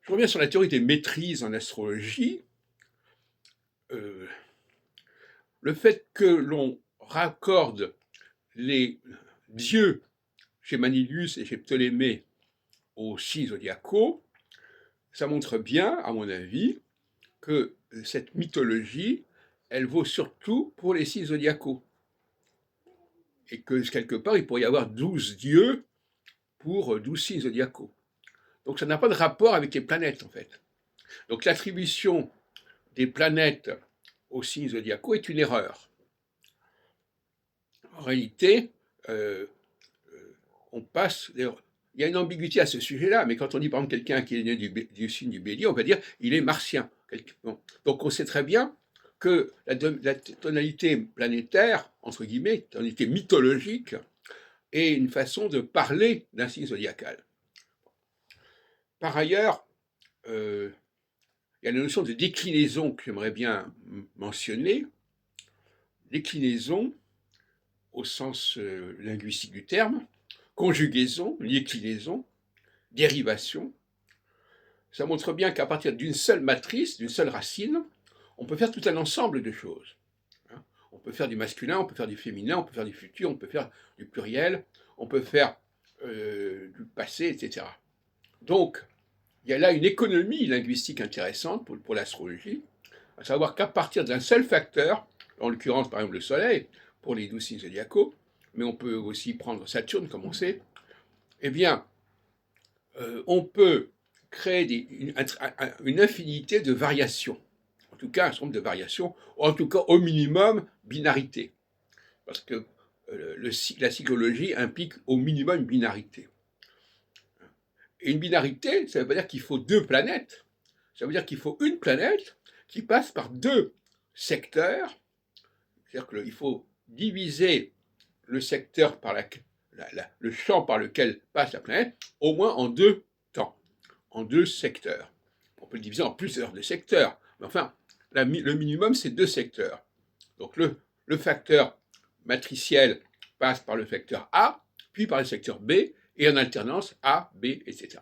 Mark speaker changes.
Speaker 1: Je reviens sur la théorie des maîtrises en astrologie. Euh, le fait que l'on raccorde les dieux chez Manilius et chez Ptolémée aux signes zodiacaux, ça montre bien, à mon avis, que cette mythologie, elle vaut surtout pour les signes zodiacaux. Et que quelque part, il pourrait y avoir 12 dieux pour 12 signes zodiacaux. Donc ça n'a pas de rapport avec les planètes, en fait. Donc l'attribution des planètes aux signes zodiacaux est une erreur. En réalité, euh, on passe. Il y a une ambiguïté à ce sujet-là, mais quand on dit par exemple quelqu'un qui est né du signe du bélier, on va dire il est martien. Bon. Donc on sait très bien que la tonalité planétaire, entre guillemets, tonalité mythologique, est une façon de parler d'un signe zodiacal. Par ailleurs, il y a la notion de déclinaison que j'aimerais bien mentionner. Déclinaison, au sens linguistique du terme, conjugaison, déclinaison, dérivation. Ça montre bien qu'à partir d'une seule matrice, d'une seule racine, on peut faire tout un ensemble de choses. On peut faire du masculin, on peut faire du féminin, on peut faire du futur, on peut faire du pluriel, on peut faire du passé, etc. Donc, il y a là une économie linguistique intéressante pour l'astrologie, à savoir qu'à partir d'un seul facteur, en l'occurrence par exemple le Soleil, pour les 12 signes zodiacaux, mais on peut aussi prendre Saturne comme on sait, eh bien, on peut créer une infinité de variations, en tout cas un certain nombre de variations, ou en tout cas au minimum binarité, parce que la psychologie implique au minimum une binarité. Et une binarité, ça veut pas dire qu'il faut deux planètes, ça veut dire qu'il faut une planète qui passe par deux secteurs, c'est-à-dire qu'il faut diviser le secteur par le champ par lequel passe la planète, au moins en deux temps, en deux secteurs. On peut le diviser en plusieurs de secteurs, mais enfin, le minimum, c'est deux secteurs. Donc le facteur matriciel passe par le facteur A, puis par le secteur B, et en alternance A, B, etc.